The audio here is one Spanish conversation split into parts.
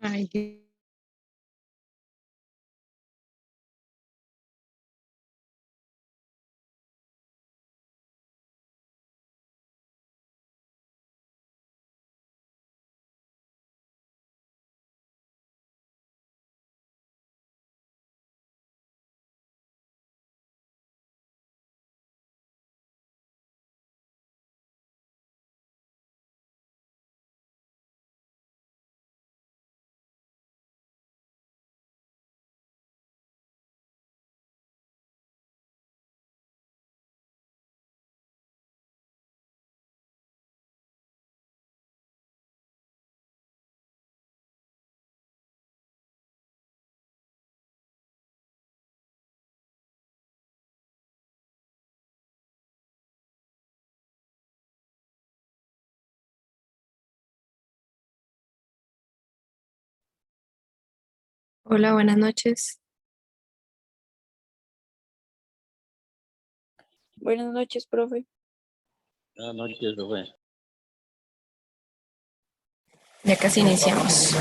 Ay, hola, buenas noches. Buenas noches, profe. Buenas noches, profe. Ya casi iniciamos.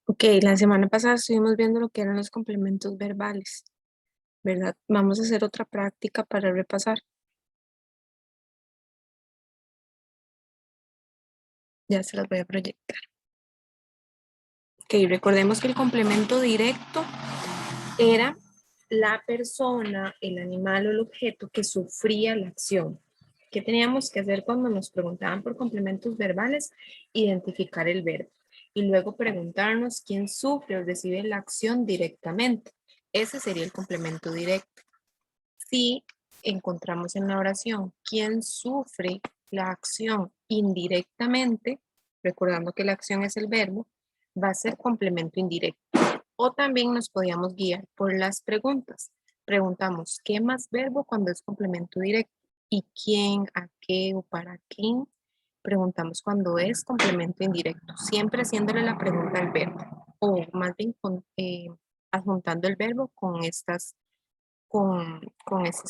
Ok, la semana pasada estuvimos viendo lo que eran los complementos verbales, ¿verdad? Vamos a hacer otra práctica para repasar. Ya se las voy a proyectar. Ok, recordemos que el complemento directo era la persona, el animal o el objeto que sufría la acción. ¿Qué teníamos que hacer cuando nos preguntaban por complementos verbales? Identificar el verbo. Y luego preguntarnos quién sufre o recibe la acción directamente. Ese sería el complemento directo. Si encontramos en la oración quién sufre la acción indirectamente, recordando que la acción es el verbo, va a ser complemento indirecto. O también nos podíamos guiar por las preguntas. Preguntamos, ¿qué más verbo cuando es complemento directo? ¿Y quién, a qué o para quién? Preguntamos cuando es complemento indirecto, siempre haciéndole la pregunta al verbo. O más bien adjuntando el verbo con estas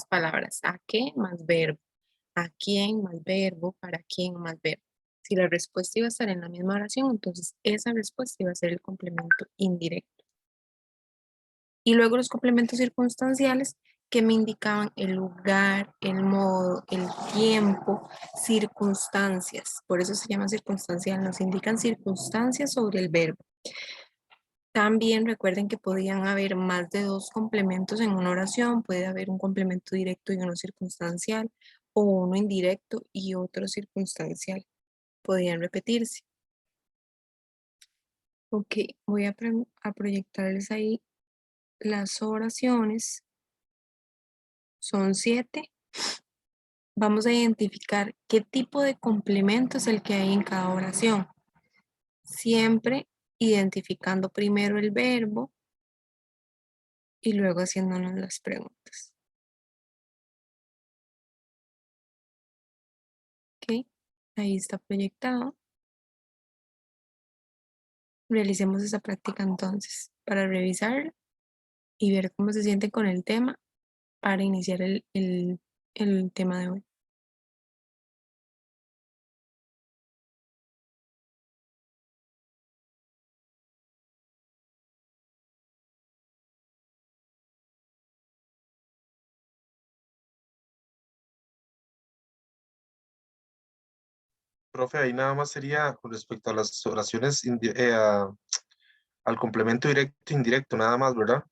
palabras. ¿A qué más verbo? ¿A quién más verbo? ¿Para quién más verbo? Si la respuesta iba a estar en la misma oración, entonces esa respuesta iba a ser el complemento indirecto. Y luego los complementos circunstanciales que me indicaban el lugar, el modo, el tiempo, circunstancias. Por eso se llama circunstancial, nos indican circunstancias sobre el verbo. También recuerden que podían haber más de dos complementos en una oración, puede haber un complemento directo y uno circunstancial, o uno indirecto y otro circunstancial. Podían repetirse. Ok, voy a proyectarles ahí las oraciones. Son 7. Vamos a identificar qué tipo de complemento es el que hay en cada oración. Siempre identificando primero el verbo y luego haciéndonos las preguntas. Ok, ahí está proyectado. Realicemos esa práctica entonces para revisar y ver cómo se siente con el tema para iniciar el tema de hoy. Profe, ahí nada más sería con respecto a las oraciones, al complemento directo e indirecto, nada más, ¿verdad?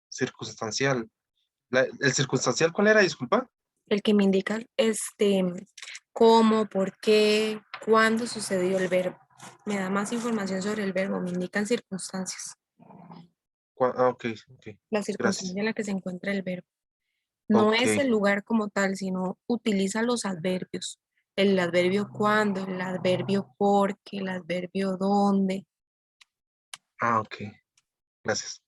Circunstancial. ¿El circunstancial cuál era? Disculpa. El que me indica cómo, por qué, cuándo sucedió el verbo. Me da más información sobre el verbo, me indican circunstancias, Ok, ok. la Gracias. circunstancia en la que se encuentra el verbo. No Ok. es el lugar como tal, sino utiliza los adverbios. El adverbio cuándo, el adverbio porque, el adverbio dónde. Ok. Gracias.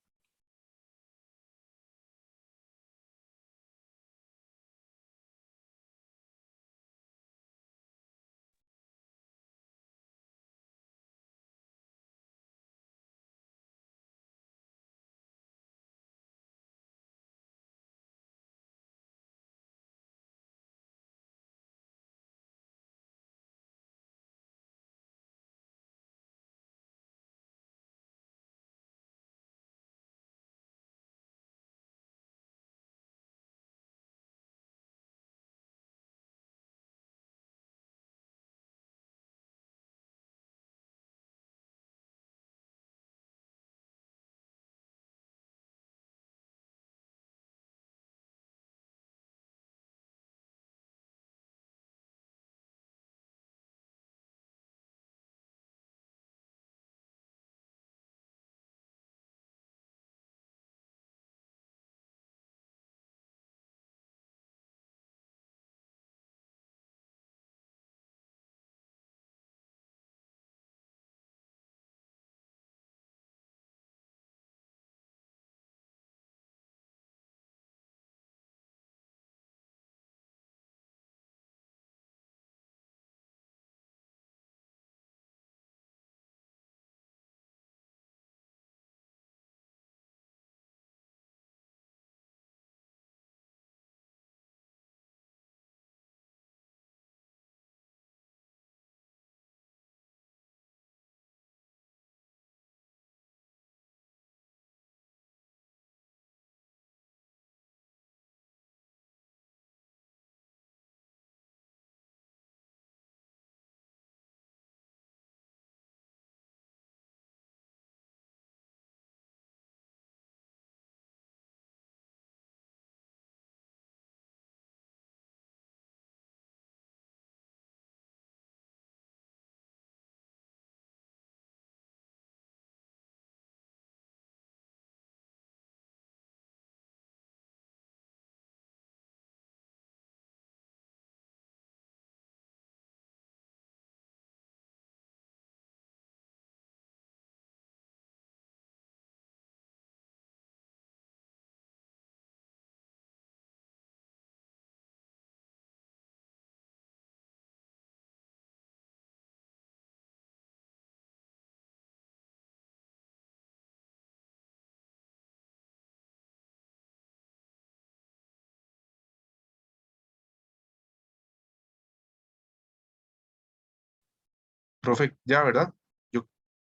Profe, ya, ¿verdad? Yo,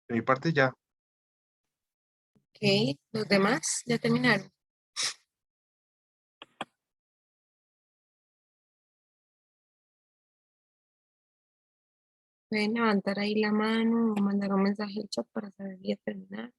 de mi parte, ya. Ok, los demás ya terminaron. Pueden levantar ahí la mano o mandar un mensaje al chat para saber si ya terminaron.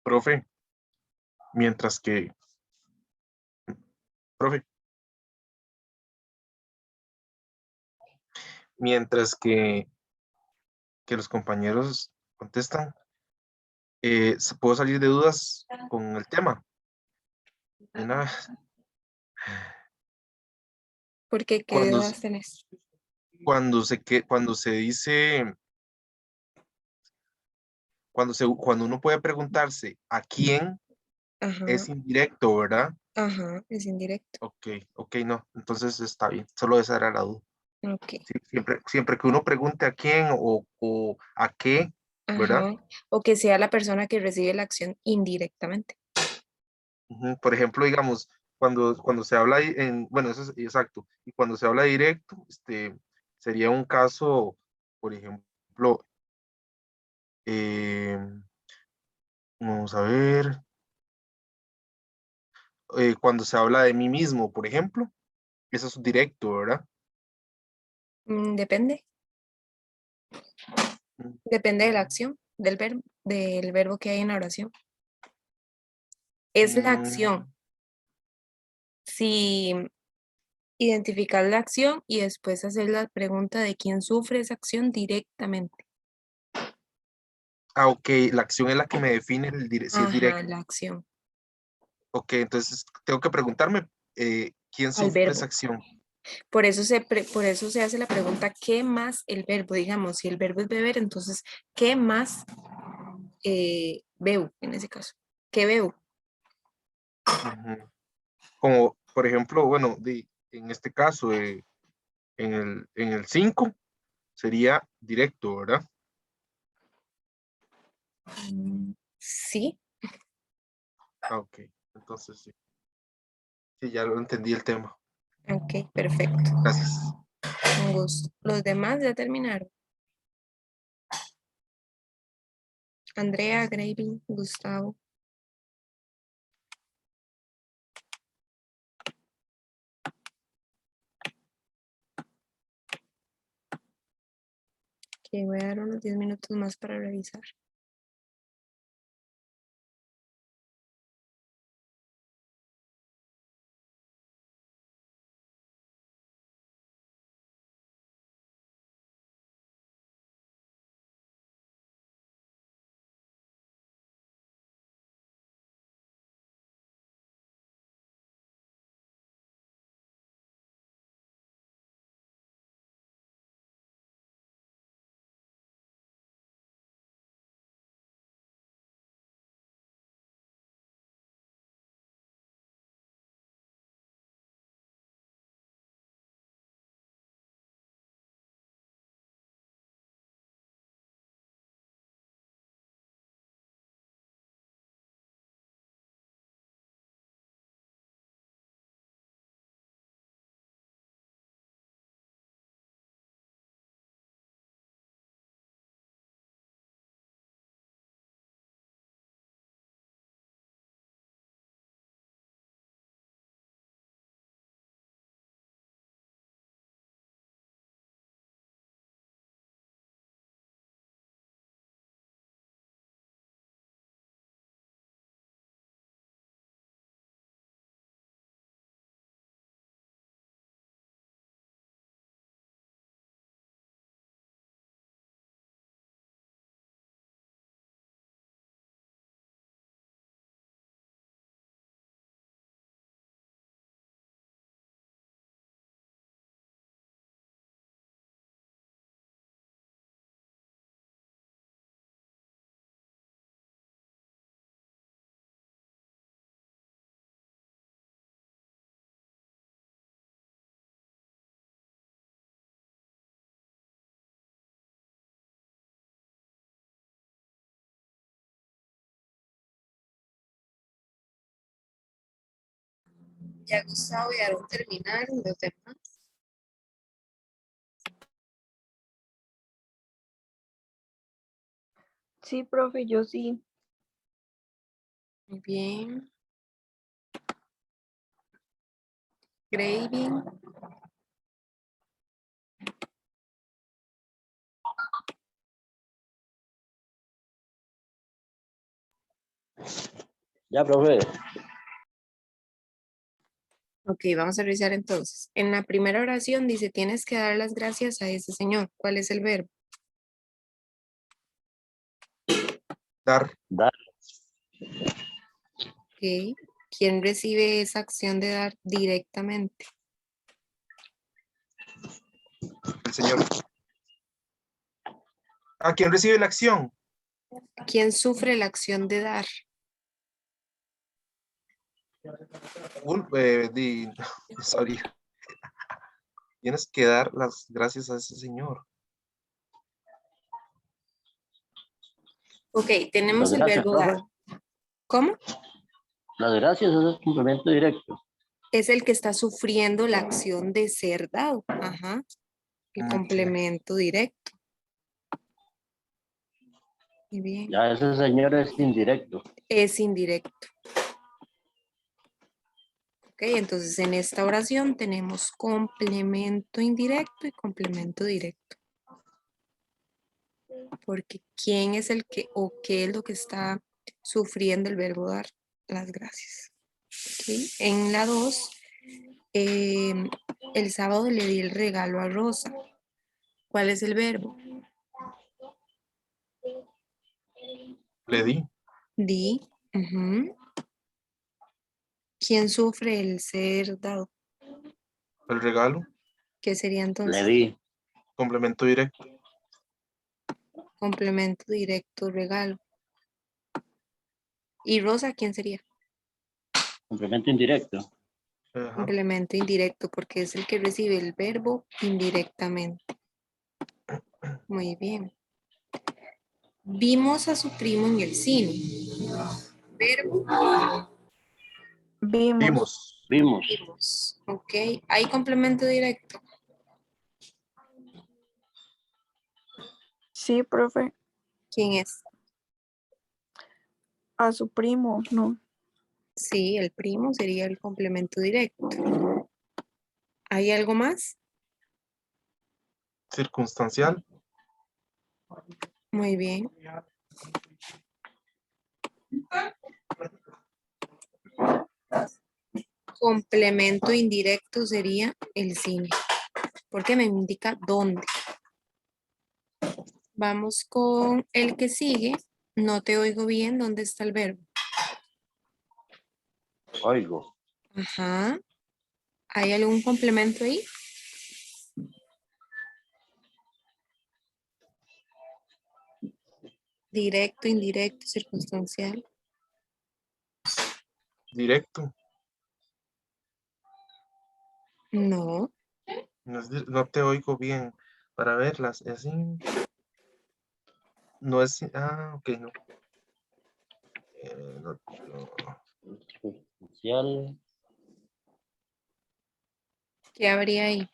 Profe, mientras que, profe, mientras que que los compañeros contestan, puedo salir de dudas con el tema. De nada. Porque qué Cuando, dudas tenés. cuando se dice, cuando uno puede preguntarse a quién, Ajá, es indirecto, ¿verdad? ajá, es indirecto. Ok, no, entonces está bien, solo esa era la duda. Ok, Sí, siempre que uno pregunte a quién o a qué, ¿verdad? ajá. O que sea la persona que recibe la acción indirectamente. Ujú. Por ejemplo, digamos, cuando se habla bueno, eso es exacto, y cuando se habla directo, sería un caso, por ejemplo, eh, vamos a ver, cuando se habla de mí mismo, por ejemplo, eso es directo, ¿verdad? Depende. Mm, Depende de la acción, del verbo que hay en la oración. Es la mm, acción. Si identificar la acción y después hacer la pregunta de quién sufre esa acción directamente. ok, la acción es la que me define si es Ajá, directo. la acción. Ok, entonces tengo que preguntarme quién Al sufre esa verbo. acción. Por eso se hace la pregunta, ¿qué más el verbo? Digamos, si el verbo es beber, entonces, ¿qué más veo en ese caso? ¿Qué veo? Ujú. Como, por ejemplo, bueno, en este caso, en el 5 sería directo, ¿verdad? Sí, Ah, ok, entonces sí. Sí, ya lo entendí el tema. ok, perfecto. Gracias. Un gusto. Los demás ya terminaron. Andrea, Gravy, Gustavo. Que voy a dar unos 10 minutos más para revisar. Ya Gustavo y Aaron terminaron, los demás. Sí, profe, yo sí. Muy bien. Gravy. Ya, profe. Ok, vamos a revisar entonces. En la primera oración dice, tienes que dar las gracias a ese señor. ¿Cuál es el verbo? Dar. Dar. Ok. ¿Quién recibe esa acción de dar directamente? El Señor. ¿A quién recibe la acción? ¿Quién sufre la acción de dar? Sorry. Tienes que dar las gracias a ese Señor. Ok, tenemos Las el gracias, verbo dar. profe. ¿Cómo? Las gracias es el complemento directo. Es el que está sufriendo la acción de ser dado. Ajá. El Ok. complemento directo. Muy bien. Ya ese señor es indirecto. Es indirecto. Ok, entonces en esta oración tenemos complemento indirecto y complemento directo. Porque ¿quién es el que o qué es lo que está sufriendo el verbo dar? Las gracias. Ok, en la 2, el sábado le di el regalo a Rosa. ¿Cuál es el verbo? Le di Di. Ujú. ¿Quién sufre el ser dado? el regalo. ¿Qué sería Le entonces? di. Complemento directo. Complemento directo, regalo. ¿Y Rosa quién sería? Complemento indirecto. Ajá. Complemento indirecto porque es el que recibe el verbo indirectamente. Muy bien. Vimos a su primo en el cine. Verbo. Vimos. Vimos. Vimos. Ok. ¿Hay complemento directo? Sí, profe, ¿Quién es? a su primo, no. Sí, el primo sería el complemento directo. ¿Hay algo más? Circunstancial. Muy bien. Complemento indirecto sería el cine, porque me indica dónde. Vamos con el que sigue. No te oigo bien. ¿Dónde está el verbo? Oigo. Ajá. ¿Hay algún complemento ahí? Directo, indirecto, circunstancial. Directo. No. No te oigo bien. Para verlas. Así. No es. Ah, ok, no. No. Circunstancial. ¿Qué habría ahí?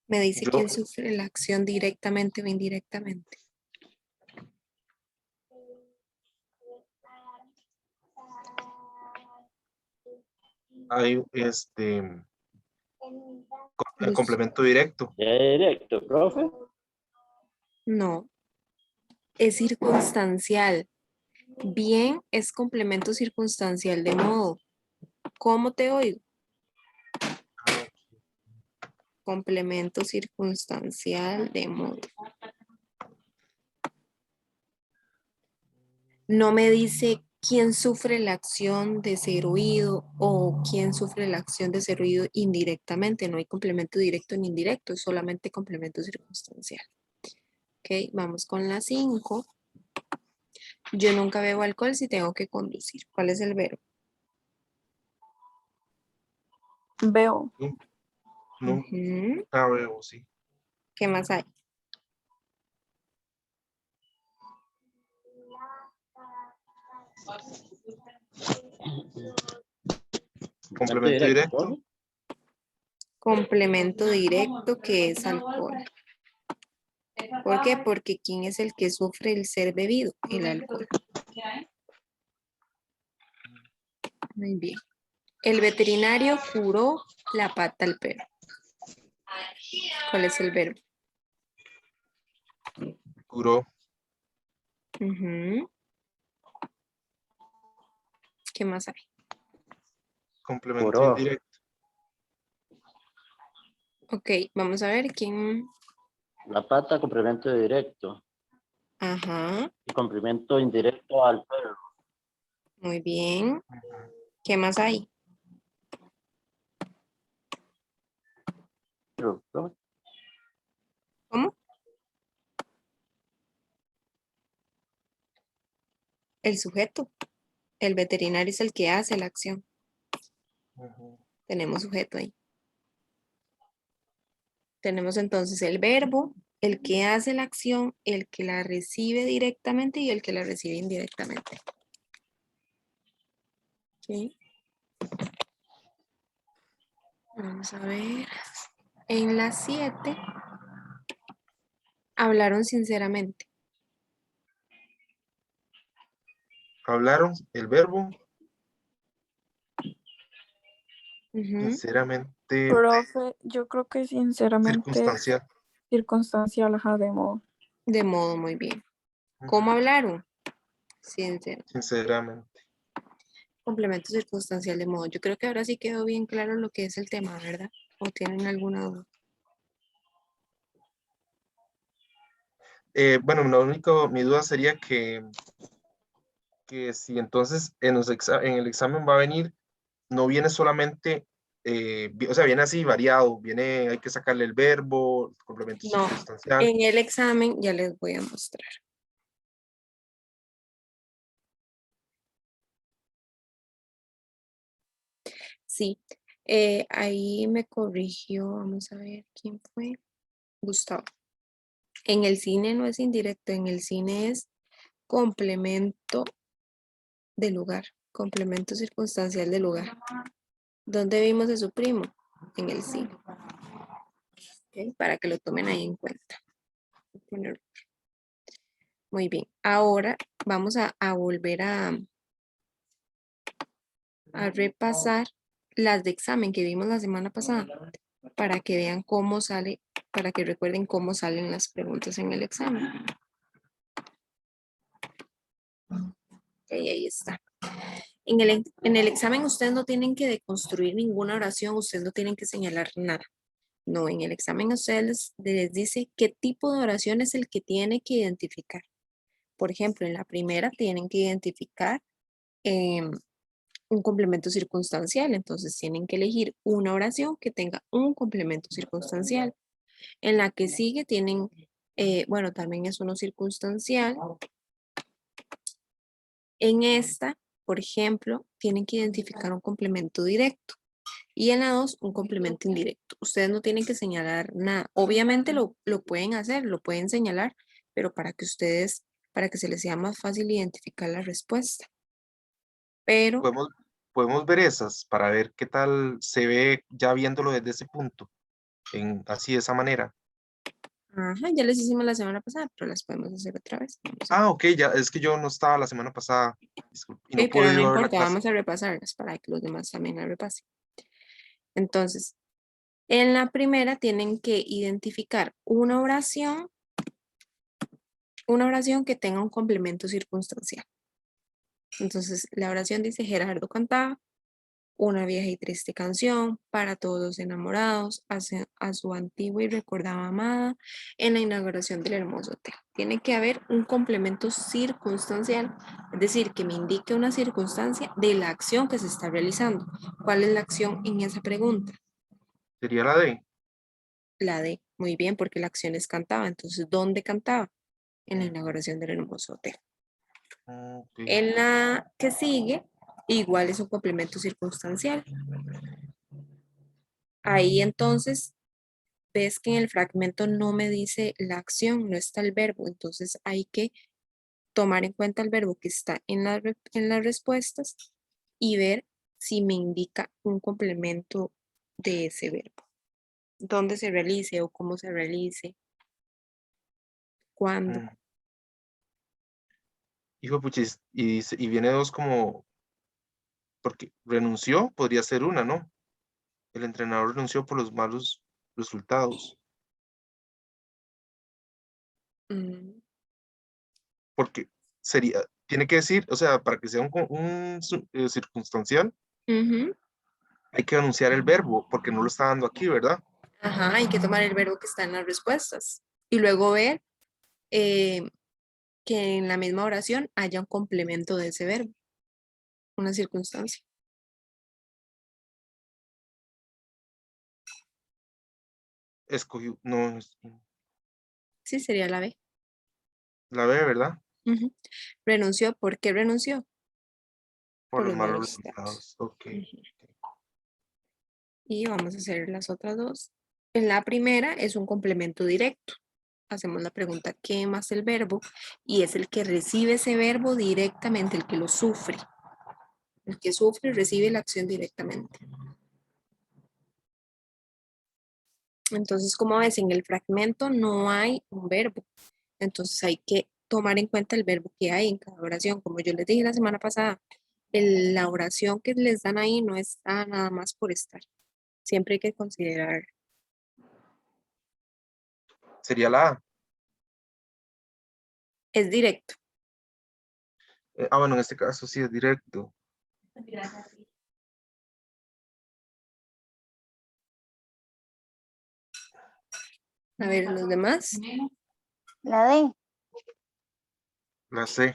Me dice Yo. quién sufre la acción directamente o indirectamente. Hay el complemento directo. Directo, profe. No. Es circunstancial. Bien es complemento circunstancial de modo. ¿Cómo te oigo? Ah, Complemento circunstancial de modo. No me dice quién sufre la acción de ser oído o quién sufre la acción de ser oído indirectamente. No hay complemento directo ni indirecto, es solamente complemento circunstancial. Ok, vamos con la 5. Yo nunca bebo alcohol si tengo que conducir. ¿Cuál es el verbo? Veo, no. Ujú. Ah, veo, sí. ¿Qué más hay? Complemento directo. profe. Complemento directo que es alcohol. ¿Por qué? Porque ¿quién es el que sufre el ser bebido? El alcohol. Muy bien. El veterinario curó la pata al perro. ¿Cuál es el verbo? Curó. Ujú. ¿Qué más hay? Complemento Puro. indirecto. Ok, vamos a ver quién. La pata, complemento directo. Ajá, Y complemento indirecto al perro. muy bien. ¿Qué más hay? Profe. ¿Cómo? El sujeto. El veterinario es el que hace la acción. Ujú. Tenemos sujeto ahí. Tenemos entonces el verbo, el que hace la acción, el que la recibe directamente y el que la recibe indirectamente. Ok. Vamos a ver. En la 7 hablaron sinceramente. Hablaron el verbo, Ujú. sinceramente, Profe, yo creo que sinceramente es circunstancial. circunstancial, ajá, de modo. De modo muy bien. Ujú. ¿Cómo hablaron? Sincero. Sinceramente. Complemento circunstancial de modo. Yo creo que ahora sí quedó bien claro lo que es el tema, ¿verdad? ¿O tienen alguna duda? Bueno, mi duda sería que si entonces en el examen va a venir, no viene solamente, o sea, viene así variado, hay que sacarle el verbo, complemento No, circunstancial. en el examen ya les voy a mostrar. Sí, ahí me corrigió, vamos a ver quién fue. Gustavo. En el cine no es indirecto, en el cine es complemento de lugar, complemento circunstancial de lugar. ¿Dónde vimos a su primo? En el cine. ¿Ok? Para que lo tomen ahí en cuenta. Muy bien. Ahora vamos a volver a repasar las de examen que vimos la semana pasada para que vean cómo sale, para que recuerden cómo salen las preguntas en el examen. Ok, ahí está. En el examen ustedes no tienen que deconstruir ninguna oración, ustedes no tienen que señalar nada. No, en el examen a ustedes les dice qué tipo de oración es el que tiene que identificar. Por ejemplo, en la primera tienen que identificar un complemento circunstancial, entonces tienen que elegir una oración que tenga un complemento circunstancial. En la que sigue tienen, bueno, también es uno circunstancial. En esta, por ejemplo, tienen que identificar un complemento directo. Y en la 2, un complemento indirecto. Ustedes no tienen que señalar nada. Obviamente lo pueden hacer, lo pueden señalar, pero para que se les sea más fácil identificar la respuesta. Pero, Podemos ver esas para ver qué tal se ve ya viéndolo desde ese punto, así de esa manera. ajá, ya les hicimos la semana pasada, pero las podemos hacer otra vez. Vamos a ver. Ah, ok, ya, es que yo no estaba la semana pasada, disculpe, y no Ok, pude pero no ir a ver la importa, clase. vamos a repasarlas para que los demás también la repasen. Entonces, en la primera tienen que identificar una oración que tenga un complemento circunstancial. Entonces, la oración dice, Gerardo cantaba una vieja y triste canción para todos los enamorados, a su antigua y recordada amada, en la inauguración del hermoso hotel. Tiene que haber un complemento circunstancial, es decir, que me indique una circunstancia de la acción que se está realizando. ¿Cuál es la acción en esa pregunta? Sería la D. La de, muy bien, porque la acción es cantaba. Entonces, ¿dónde cantaba? En la inauguración del hermoso hotel. Ok. En la que sigue, igual es un complemento circunstancial. Ahí entonces ves que en el fragmento no me dice la acción, no está el verbo. Entonces hay que tomar en cuenta el verbo que está en las respuestas y ver si me indica un complemento de ese verbo. Dónde se realice o cómo se realice, cuándo. Mm. Hijo de puchis, y viene dos como, porque renunció, podría ser una, ¿no? El entrenador renunció por los malos resultados, Mm, porque sería, tiene que decir, o sea, para que sea circunstancial, Ujú. hay que anunciar el verbo, porque no lo está dando aquí, ¿verdad? Ajá, hay que tomar el verbo que está en las respuestas y luego ver que en la misma oración haya un complemento de ese verbo, una circunstancia. Escogió, no, Sí, sería la B. la B, ¿verdad? Ujú. Renunció. ¿Por qué renunció? Por los malos resultados. resultados. Ok. Ujú. Y vamos a hacer las otras dos. En la primera es un complemento directo. Hacemos la pregunta ¿qué más el verbo? Y es el que recibe ese verbo directamente, el que lo sufre. El que sufre recibe la acción directamente. Entonces, como ves, en el fragmento no hay un verbo. Entonces hay que tomar en cuenta el verbo que hay en cada oración. Como yo les dije la semana pasada, la oración que les dan ahí no está nada más por estar. Siempre hay que considerar. Sería la A. Es directo. Bueno, en este caso sí es directo. A ver, los demás. La D. La C.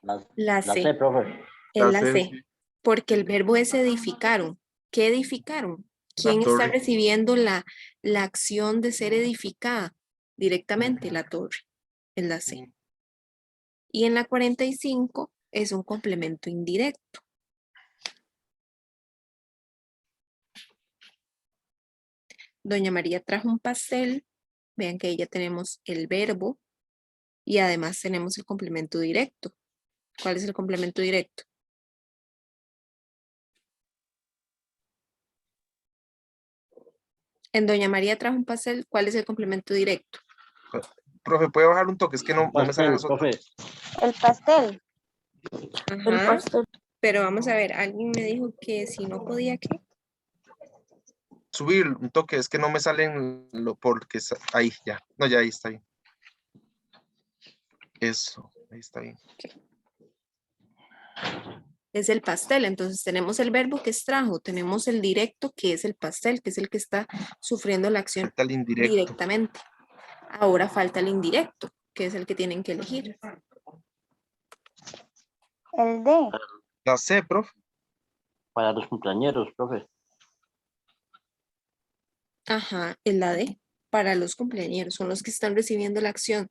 La La C. C, profe. Es La la C, C. sí. Porque el verbo es edificaron. ¿Qué edificaron? La ¿Quién está torre. recibiendo la acción de ser edificada? Directamente la torre. Es la C. Y en la 45 es un complemento indirecto. Doña María trajo un pastel. Vean que ahí ya tenemos el verbo y además tenemos el complemento directo. ¿Cuál es el complemento directo? En Doña María trajo un pastel, ¿cuál es el complemento directo? Profe, ¿puede bajar un toque? Es que no me salen las otras. Profe. El pastel. El Ajá. pastel. Pero vamos a ver, alguien me dijo que si no podía, ¿qué? Subir un toque, es que no me salen porque ahí ya. No, ya ahí está bien. Eso, ahí está bien. Es el pastel, entonces tenemos el verbo que es trajo, tenemos el directo que es el pastel, que es el que está sufriendo la acción Falta el indirecto. directamente. Ahora falta el indirecto, que es el que tienen que elegir. El D. La C, profe. Para los cumpleañeros, profe. Ajá, es la D, para los cumpleañeros, son los que están recibiendo la acción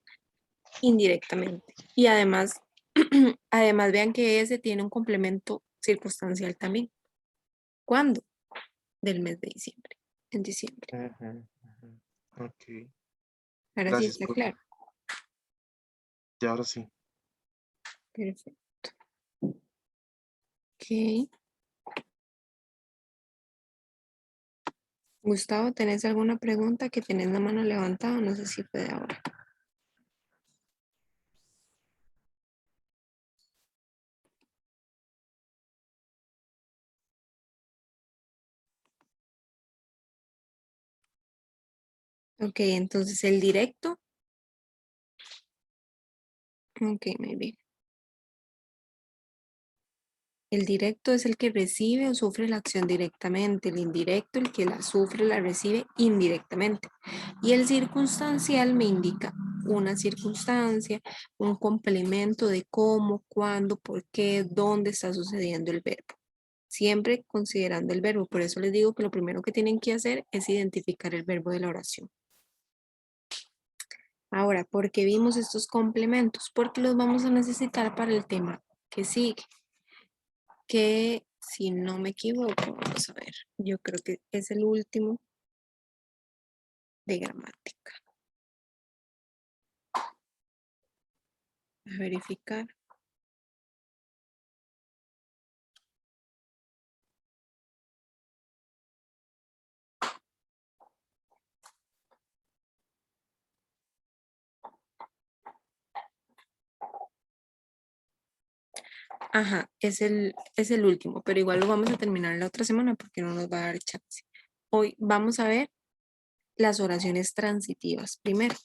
indirectamente. Y además, además vean que ese tiene un complemento circunstancial también. ¿Cuándo? Del mes de diciembre, en diciembre. Ok. Ahora sí Gracias, está profe. claro. Y ahora sí. Perfecto. Ok. Gustavo, ¿tenés alguna pregunta que tenés la mano levantada? No sé si fue de ahora. Ok, entonces el directo. Ok, muy bien. El directo es el que recibe o sufre la acción directamente. El indirecto, el que la sufre, la recibe indirectamente. Y el circunstancial me indica una circunstancia, un complemento de cómo, cuándo, por qué, dónde está sucediendo el verbo. Siempre considerando el verbo. Por eso les digo que lo primero que tienen que hacer es identificar el verbo de la oración. Ahora, ¿por qué vimos estos complementos? Porque los vamos a necesitar para el tema que sigue. Que si no me equivoco, vamos a ver, yo creo que es el último de gramática. A verificar. Ajá, es el último, pero igual lo vamos a terminar la otra semana porque no nos va a dar chance. Hoy vamos a ver las oraciones transitivas primero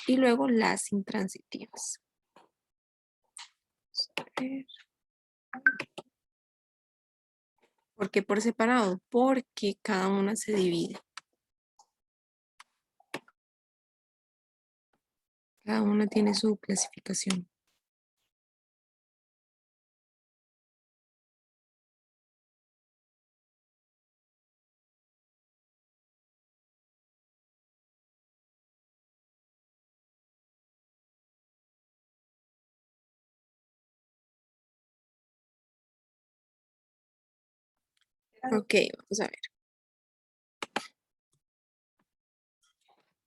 y luego las intransitivas. ver. ¿Por qué por separado? Porque cada una se divide. Cada una tiene su clasificación. Ok, vamos a ver.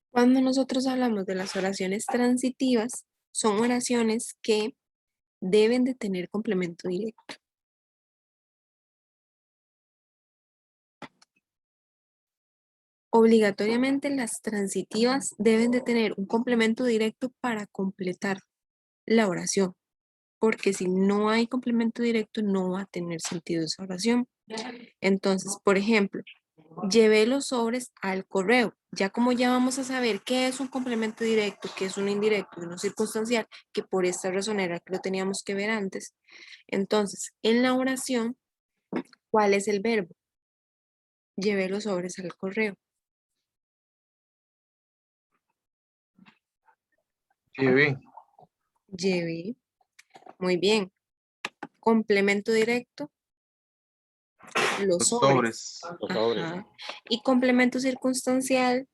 Cuando nosotros hablamos de las oraciones transitivas, son oraciones que deben de tener complemento directo. Obligatoriamente las transitivas deben de tener un complemento directo para completar la oración, porque si no hay complemento directo no va a tener sentido esa oración. Entonces, por ejemplo, llevé los sobres al correo. Ya como ya vamos a saber qué es un complemento directo, qué es un indirecto y uno circunstancial, que por esta razón era que lo teníamos que ver antes. Entonces, en la oración, ¿cuál es el verbo? Llevé los sobres al correo. Llevé. Llevé. Muy bien. Complemento directo. Los Los sobres. sobres. Los sobres. Ajá. Y complemento circunstancial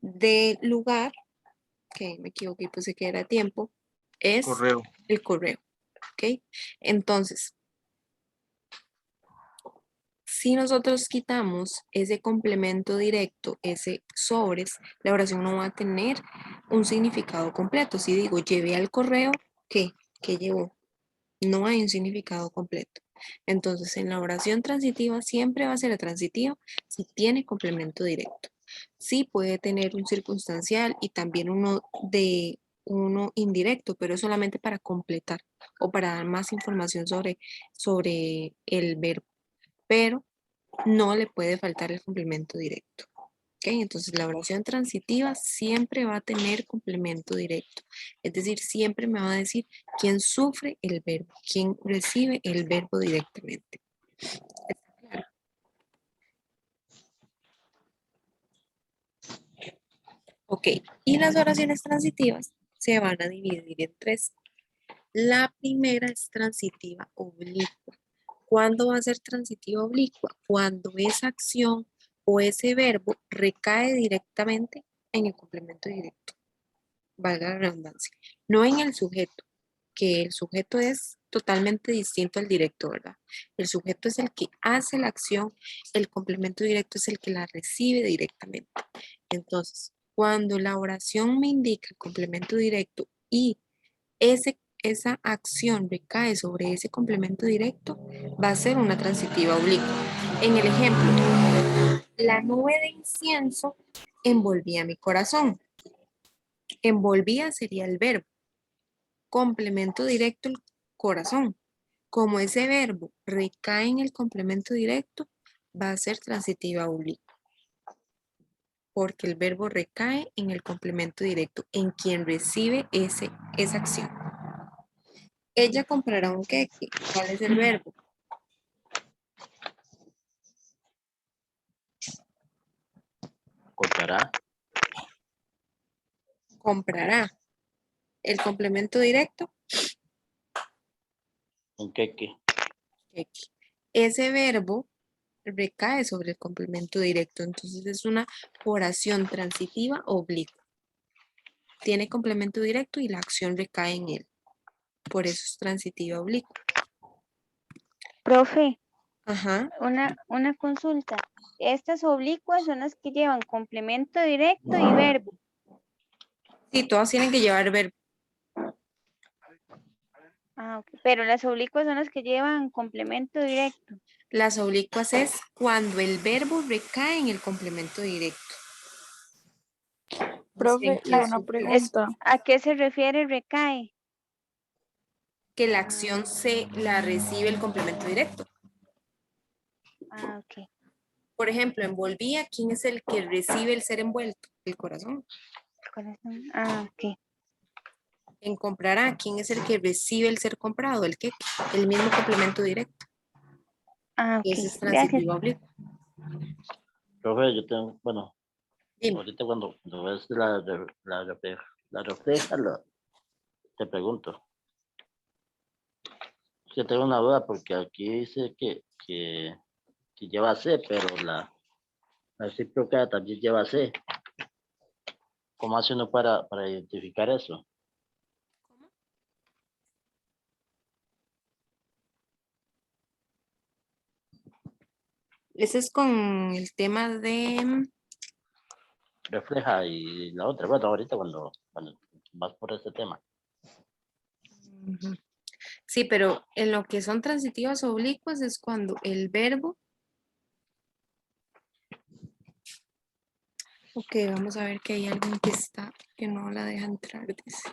de lugar, que me equivoqué y puse que era tiempo, es Correo. el correo. ¿Ok? Entonces, si nosotros quitamos ese complemento directo, ese sobres, la oración no va a tener un significado completo. Si digo llevé al correo, ¿qué? ¿Qué llevó? No hay un significado completo. Entonces, en la oración transitiva siempre va a ser transitiva si tiene complemento directo. Sí puede tener un circunstancial y también uno indirecto, pero es solamente para completar o para dar más información sobre el verbo. Pero no le puede faltar el complemento directo. ¿Ok? Entonces la oración transitiva siempre va a tener complemento directo. Es decir, siempre me va a decir quién sufre el verbo, quién recibe el verbo directamente. ¿Está claro? Ok, y las oraciones transitivas se van a dividir en tres. La primera es transitiva oblicua. ¿Cuándo va a ser transitiva oblicua? Cuando esa acción o ese verbo recae directamente en el complemento directo. Valga la redundancia. No en el sujeto, que el sujeto es totalmente distinto al directo, ¿verdad? El sujeto es el que hace la acción, el complemento directo es el que la recibe directamente. Entonces, cuando la oración me indica el complemento directo y esa acción recae sobre ese complemento directo, va a ser una transitiva oblicua. En el ejemplo, la nube de incienso envolvía mi corazón. Envolvía sería el verbo. Complemento directo el corazón. Como ese verbo recae en el complemento directo, va a ser transitiva oblicua. Porque el verbo recae en el complemento directo, en quien recibe esa acción. Ella comprará un queque. ¿Cuál es el verbo? Comprará. Comprará. El complemento directo, Un queque. queque. Ese verbo recae sobre el complemento directo, entonces es una oración transitiva oblicua. Tiene complemento directo y la acción recae en él. Por eso es transitiva oblicua. Profe, Ajá. una consulta. Estas oblicuas son las que llevan complemento directo y verbo. Sí, todas tienen que llevar verbo. Ah, ok. Pero las oblicuas son las que llevan complemento directo. Las oblicuas es cuando el verbo recae en el complemento directo. Profe, y una pregunta. ¿A qué se refiere recae? Que la acción la recibe el complemento directo. Ah, ok. Por ejemplo, envolvía, ¿quién es el que recibe el ser envuelto? El corazón. Corazón. Ah, ok. En comprará, ¿quién es el que recibe el ser comprado? El queque, el mismo complemento directo. Ah, ok. Ese es Gracias. transitivo oblicuo. Profe, yo tengo, bueno, Dime. ahorita cuando ves la refleja, te pregunto. Es que tengo una duda porque aquí dice que lleva C, pero la recíproca también lleva C. ¿Cómo hace uno para identificar eso? Ese es con el tema de... Refleja y la otra. Bueno, ahorita cuando vas por este tema. Ujú. Sí, pero en lo que son transitivas oblicuas es cuando el verbo... Ok, vamos a ver que hay alguien que no la deja entrar, dice.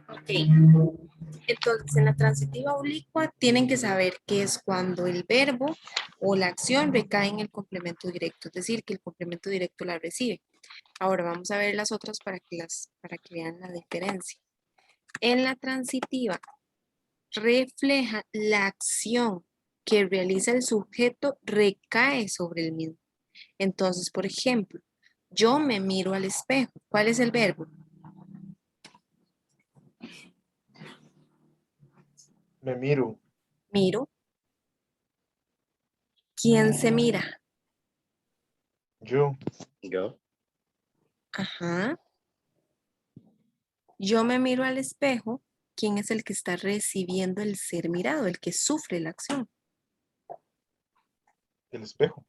Ok, entonces en la transitiva oblicua tienen que saber que es cuando el verbo o la acción recae en el complemento directo, es decir, que el complemento directo la recibe. Ahora vamos a ver las otras para que vean la diferencia. En la transitiva refleja la acción que realiza el sujeto recae sobre el mismo. Entonces, por ejemplo, yo me miro al espejo. ¿Cuál es el verbo? Me miro. Miro. ¿Quién se mira? Yo. Yo. Ajá. Yo me miro al espejo. ¿Quién es el que está recibiendo el ser mirado? El que sufre la acción. El espejo.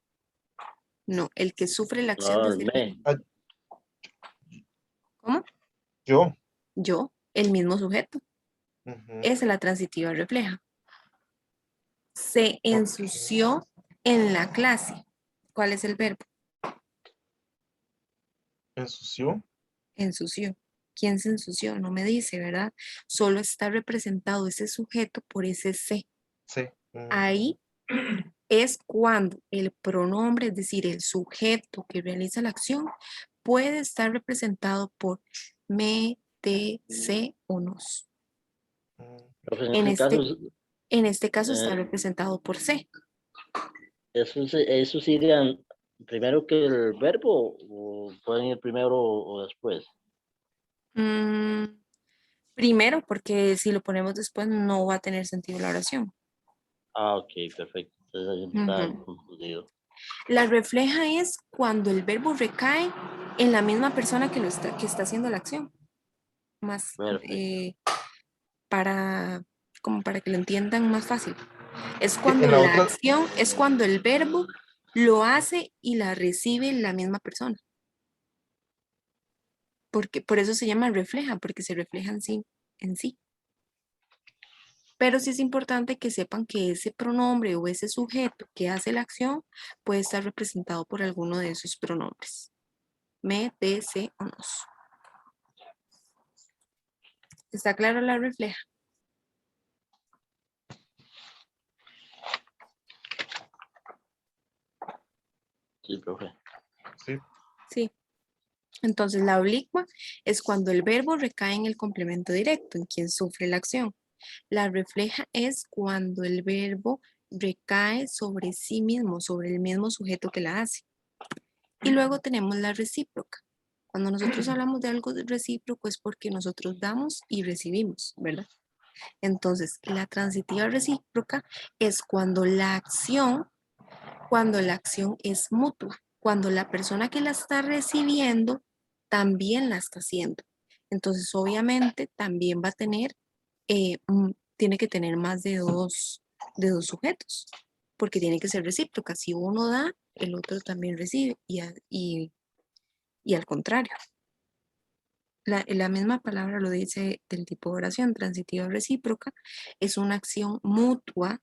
No, el que sufre la acción No, de el ser me. mirado. ¿Cómo? Yo. Yo, el mismo sujeto. Ujú. Esa es la transitiva refleja. Se Ok. ensució en la clase. ¿Cuál es el verbo? Ensució. Ensució. ¿Quién se ensució? No me dice, ¿verdad? Solo está representado ese sujeto por ese se. Sí. Ahí es cuando el pronombre, es decir, el sujeto que realiza la acción, puede estar representado por me, te, se o nos. Profe, en En este caso, este caso está representado por se. ¿esos irían primero que el verbo o pueden ir primero o después? Primero, porque si lo ponemos después no va a tener sentido la oración. Ah, ok, perfecto. Entonces ahí no está confundido. La refleja es cuando el verbo recae en la misma persona que está haciendo la acción. Más Perfecto. como para que lo entiendan más fácil. Es Sí, cuando en la la otra, acción, es cuando el verbo lo hace y la recibe la misma persona. Porque por eso se llama refleja, porque se refleja en sí. Pero sí es importante que sepan que ese pronombre o ese sujeto que hace la acción puede estar representado por alguno de esos pronombres. Me, te, se o nos. ¿Está claro la refleja? Sí, profe. sí, Sí. Entonces la oblicua es cuando el verbo recae en el complemento directo, en quien sufre la acción. La refleja es cuando el verbo recae sobre sí mismo, sobre el mismo sujeto que la hace. Y luego tenemos la recíproca. Cuando nosotros hablamos de algo recíproco es porque nosotros damos y recibimos, ¿verdad? Entonces, la transitiva recíproca es cuando la acción es mutua, cuando la persona que la está recibiendo también la está haciendo. Entonces, obviamente, también va a tener, tiene que tener más de dos sujetos, porque tiene que ser recíproca. Si uno da, el otro también recibe y al contrario. La misma palabra lo dice del tipo de oración transitiva recíproca, es una acción mutua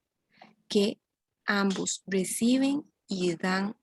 que ambos reciben y dan